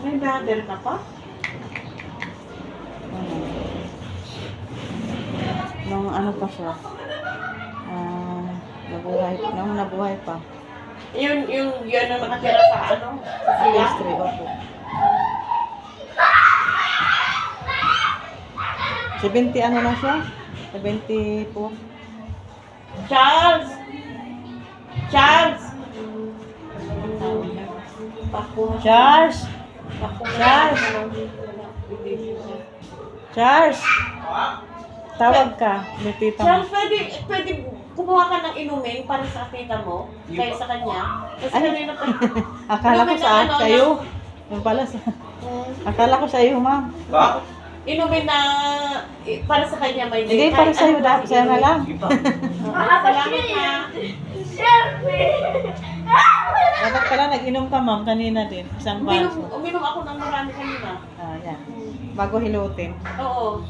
May brother ka pa? Nung ano pa siya, nabuhay pa. Yun ang nakatira sa ano? Sa sila? History, opo. 70 ano na siya? 70 po. Charles! Charles! Pakuha. Charles! Pakuha. Charles! Charles! Tawag ka, may tita mo. Charles, pwede kumuha ka ng inumin para sa tita mo, kaya sa kanya. Kasi Ay. kanina pa. Akala ko Inumin sa na ano, sa'yo. Yung pala sa... Akala ko sa'yo, ma'am. Inumin na para sa kanya may Hindi, para sa'yo dapat. Sa'yo na lang. Salamat na. Dapat pala nag-inom ka, ma'am, kanina din. Isang baso. Uminom ako ng marami kanina. Yan. Bago hilutin. Oo.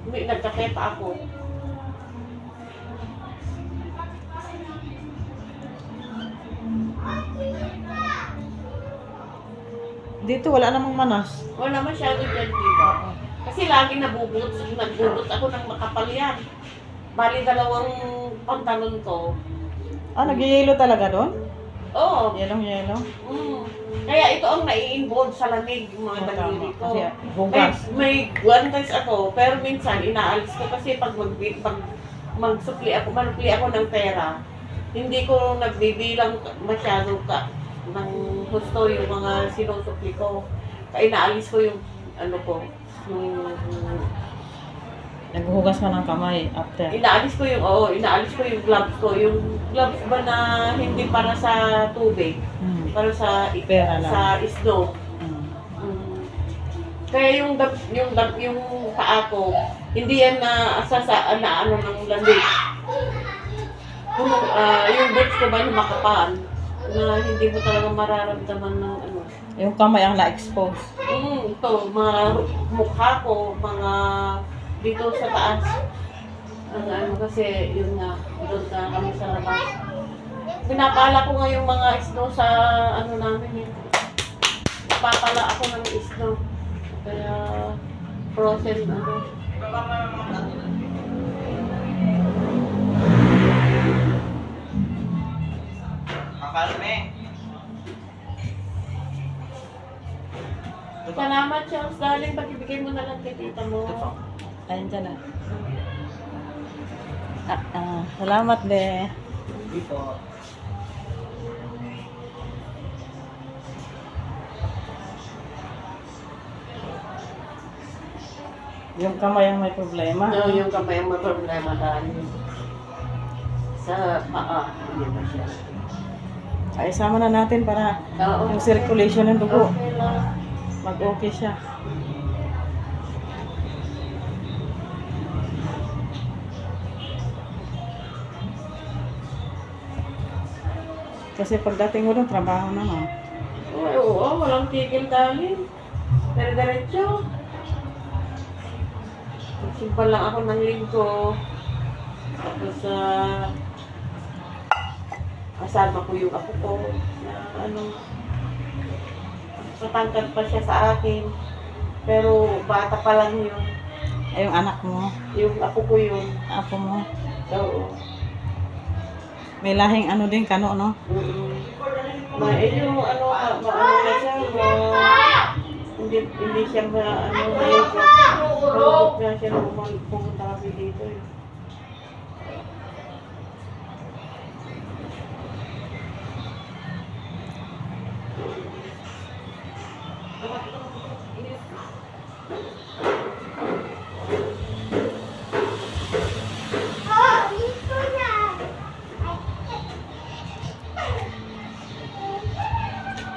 Nagkape pa ako. Dito wala namang manas. Wala masyado dyan, diba? Kasi lagi nagbubot ako ng makapal yan. Bali, 2 pantalon ko. Nag-yelo talaga doon? Oo. Yelong-yelo? Kaya ito ang nai-involve sa lamig, yung mga daliri ko. Kasi hugas. May one times ako, pero minsan inaalis ko kasi pag magsupli ako, manupli ako ng pera, hindi ko nagbibilang masyado ng gusto yung mga sinusupli ko. Kaya inaalis ko yung ano ko, yung Naghuhugas ka ng kamay after. inaalis ko yung gloves ko. Yung gloves ba na hindi para sa tubig, para sa Pera lang. sa snow. Kaya yung paa ko, hindi yan na ano ng lamig. Yung boots ko ba na makapal, na hindi mo talaga mararamdaman ng ano. Yung kamay ang na-expose. Ito, mga mukha ko, mga dito sa taas. Ano kasi, yun nga, doon na kami sa labas. Pinapala ko nga yung mga snow sa ano namin. Papala ako ng snow. Kaya, frozen ano. Salamat, Charles. Darling, pag-ibigay mo na lang kay tita mo. Ayun dyan na. Salamat, be. Dito. Yung kamay ang may problema. No, yung kamay ang may problema dahil sa paa. Hindi ba siya? Ay, sama na natin para Oo. yung circulation ng dugo. Okay lang. Mag-okay siya. Kasi pagdating mo doon, trabaho naman. Oo, walang tigil dahil. Pero diretso. Magsimpa lang ako ng linggo. Tapos kasama ko yung apo ko. Na ano, matangkad pa siya sa akin. Pero bata pa lang yun. Ay, yung anak mo, Yung apo ko yun. apo mo. Oo. May lahing ano din, kano, no? Yung ano, maano na siya, hindi siya malungkot na siya nung pumunta kami dito.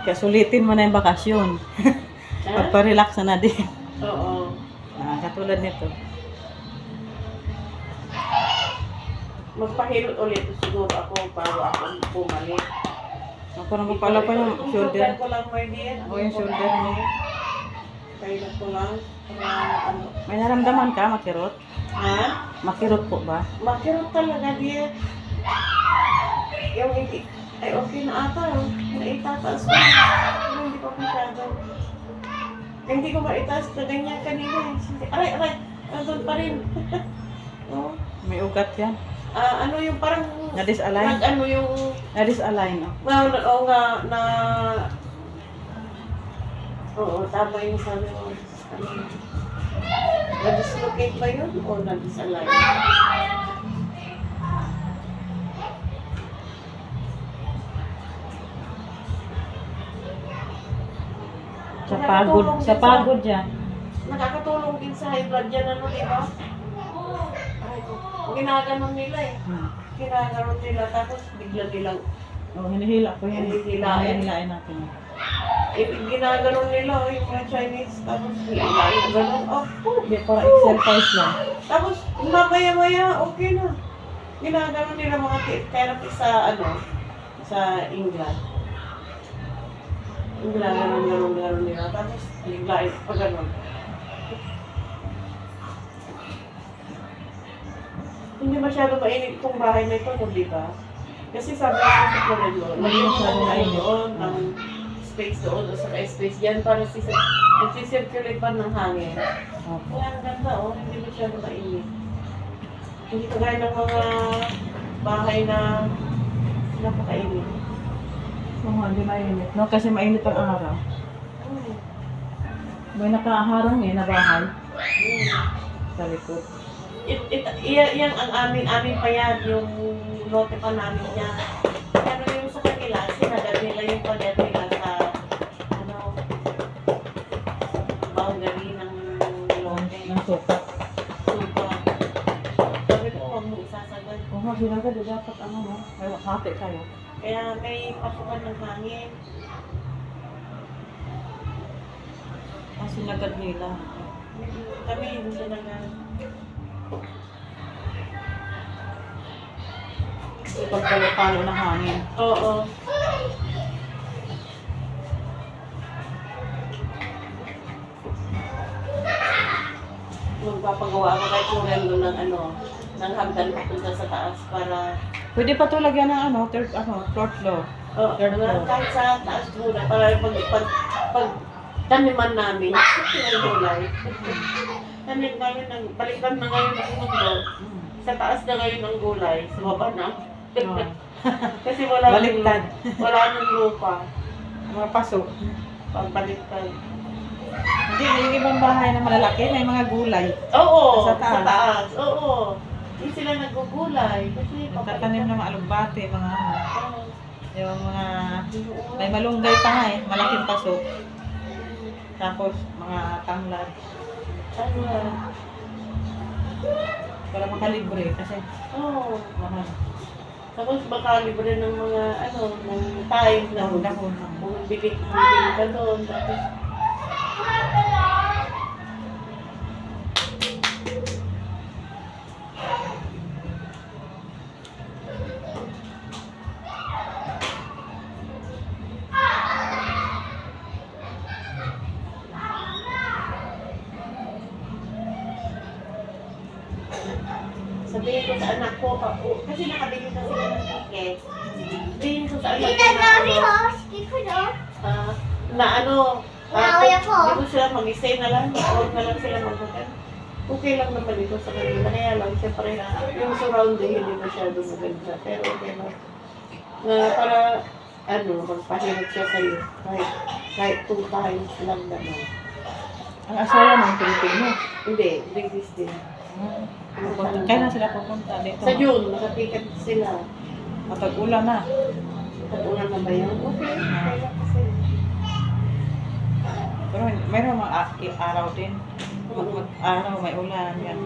Kaya sulitin mo na yung bakasyon. Magpa-relax na din. Oo. Katulad nito. Magpahilot ulit siguro ako bago ako bumalik. Ako nang pala pa yung shoulder. Ko lang may din. Ako yung shoulder mo. Pahilot ko lang. Ano. May naramdaman ka, makirot? Ha? Makirot po ba? Makirot talaga din. Yung hindi. Ay, okay na ata. Naitataas ko. Pero hindi pa masyado. Hindi ko maitaas na ganyan kanina. Aray! Andun pa rin. Oh. May ugat yan. Ano yung parang... Na-disalign? Ano yung... Na-disalign, oh. Oo nga, Oo, tama yung sabi mo. Ano, na-dislocate ba yun? O na-disalign? Sa pagod yan. Nakakatulong din sa high blood yan, ano, di ba? Ay, ginaganon nila eh. Ginaganon nila, tapos bigla nilang Oh, hinihila ko yan. Hinihilain. Hinihilain natin. ginaganon nila yung mga Chinese, tapos hilain, gano'n. Hindi, para exercise lang. Tapos mamaya-maya, okay na. Ginaganon nila mga therapy sa, sa England. Ginaganon nila, tapos hilain, pag gano'n. Hindi masyado mainit itong bahay na ito, di ba? Kasi sabi ko sa Florida, lagyan mo ng ano doon, ng space doon, o saka space dyan para nagsisirculate pa ng hangin. Opo. Kaya ang ganda, hindi masyado mainit. Hindi kagaya ng mga bahay na napakainit. Oo, hindi mainit. No, kasi mainit ang araw. Hmm. May nakaharang na bahay. Sa likod. Yan ang amin pa yan, yung lote pa namin yan. Pero yung sa kanila, sinagad nila yung pagat nila sa, boundary ng lote. Ng sukat. Supa. Sabi ko, huwag mo isasagad. Oo, sinagad. Dapat no? May hati kayo. Kaya may pasukan ng hangin. Sinagad nila. Kami yung sinagad. Pagpalo-palo ng hangin. Oo. Magpapagawa ako kay Kurendo ng ng hagdan papunta sa taas para Pwede pa ito lagyan ng fourth floor. kahit sa taas muna para pag taniman namin yung gulay. Tanim namin balikan na ngayon ng mundo. Sa taas na ngayon ang gulay, sa baba na. Kasi wala Baliktad. wala nang lupa. Mga paso. Pagbaliktad. Hindi, yung ibang bahay na malalaki, may mga gulay. Oo, Sa taas. Oo. Hindi sila nagugulay. Kasi Nagtatanim ng mga alugbate, mga Oo. yung mga, may malunggay pa nga malaking paso. Tapos, mga tanglad. Para makalibre, kasi Oo. mahal. Tapos baka libre ng mga ng time na Dahon. bumibili ka doon. Tapos sabihin ko sa anak ko, kasi nakabili na sila ng ticket. Sabihin ko sa anak ko hindi ko sila mag-stay na lang, huwag na lang sila mag-hotel. Okay lang naman ito sa kanila, kaya lang siyempre yung surrounding hindi masyado maganda, pero okay lang. Para magpahinag siya sa'yo, kahit 2 times lang naman. Ang asawa ng Pilipino. Hindi, British din. Kailan sila pupunta dito? Sa June, nakatiket sila. Matag-ulan na. Tag-ulan na ba yun? Okay, okay lang kasi. Pero mayroon mga araw din. Mag-araw, may ulan. Yan.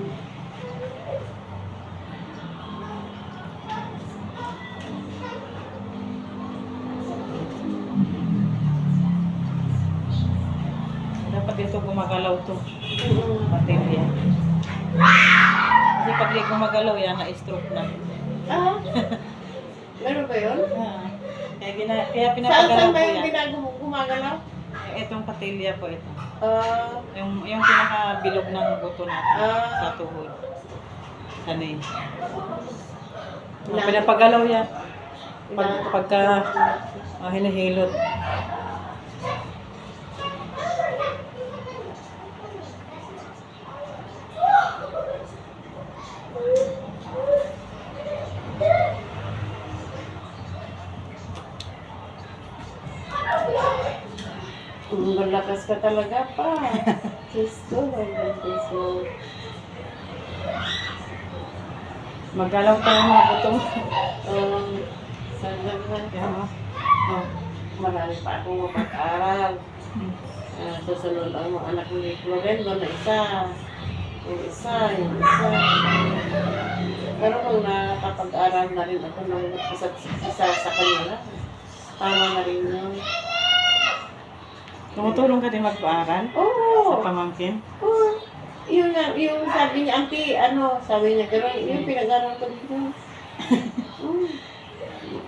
Dapat dito gumagalaw to. Matilya. Kasi pag di gumagalaw yan, na-stroke na. Meron ba yun? Kaya pinapagalaw Saan ko ba yung yan. gumagalaw? Itong patilya po ito. Ah, Yung pinakabilog ng buto natin Ah. sa tuhod. Sanay. Pinapagalaw yan. Pagka hinahilot. Malakas ka talaga pa. Diyos ko, Diyos ko. Maggalaw tayo mga butong. Sana naman. Yan o. Oh. Marami pa akong mapag-aral. Susunod ang mga anak ni Florendo na isa. Yung isa. Pero kung nakapag-aral na rin ako ng isa sa kanila, tama na rin yun. Tumutulong ka din mag-aaral? Oo. Sa pamangkin? Oo. Yun nga, yung sabi niya, auntie, sabi niya, gano'n, yung pinag-aral ko dito.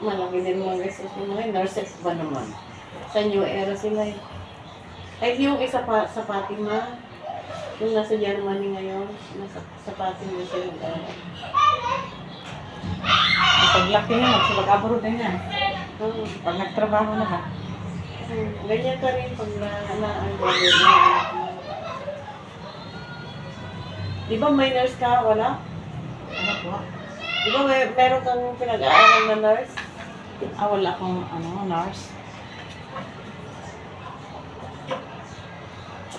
Malaki din mga resources yung mga nurses ba naman? Sa New Era sila eh. Ay, yung isa pa sa Fatima, yung nasa Germany ngayon, sa Fatima siya nag-aral. Paglaki niya, magsipag-abroad din yan. Oo. Pag nagtrabaho na ba? Ganyan ka rin pag na-ano. Di ba may nurse ka? Wala? Ano po? Di ba meron kang pinag-aaral na nurse? Wala akong nurse.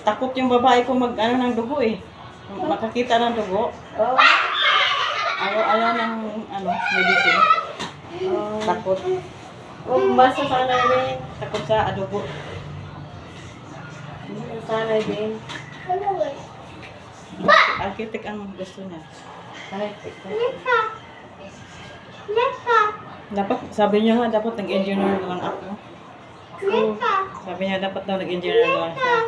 Takot yung babae ko ng dugo eh. Makakita ng dugo. Oo. Ayaw ng medicine. Takot. Basta sanay din. Takot sa adobo. Sanay din. Architect ang gusto niya. Dapat, sabi niya nga, dapat nag-engineer na lang ako. Sabi niya, dapat daw nag-engineer na lang siya.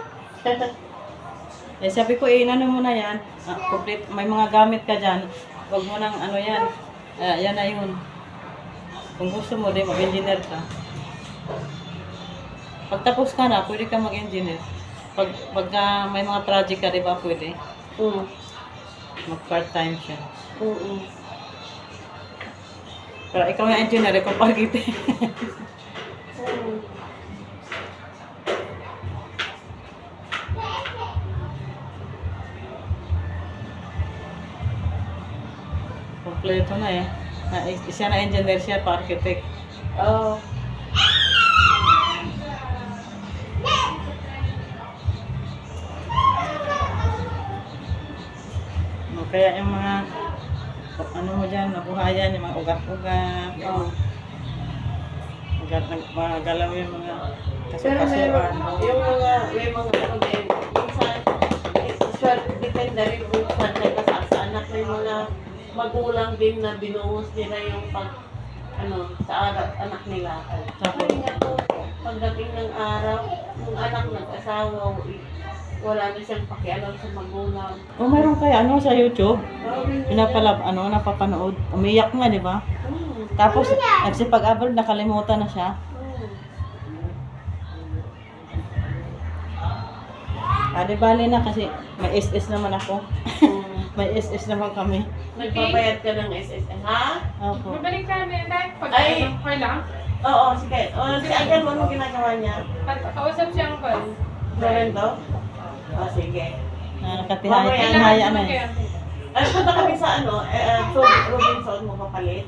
Sabi ko, inano mo na yan. Complete, may mga gamit ka dyan. Huwag mo nang yan. Yan na yun. Kung gusto mo, mag-engineer ka. Pag tapos ka na, pwede ka mag-engineer. Pagka may mga project ka, di ba, pwede? Mag-part-time siya. Pero ikaw yung engineer, ikaw architect. Kompleto na eh. Siya na engineer siya, pa-architect. Oo. Kaya yung mga mo dyan, nabuhayan, yung mga ugat-ugat. Mga galaw yung mga Pero kasukasuan. yung may mga din, minsan, depende rin kung saan sa anak, may mga magulang din na binuhos nila yung sa anak nila. Sabi nga po, pagdating ng araw, yung anak nag-asawa, wala na siyang pakialam sa magulang. Mayroon kaya sa YouTube, napapanood. Umiyak nga, di ba? Tapos, nagsipag-abroad, nakalimutan na siya. Di bali na kasi may SS naman ako. May SS naman kami. Nagbabayad ka ng SSN, ha? Opo. Mabalik ka na dahil pag okay lang. Oo, sige. Si Ayan, ano ginagawa niya? Kausap siya ang call. Florendo? Sige. Nakatihaya na yan. Punta kami sa Robinson mo kapalit.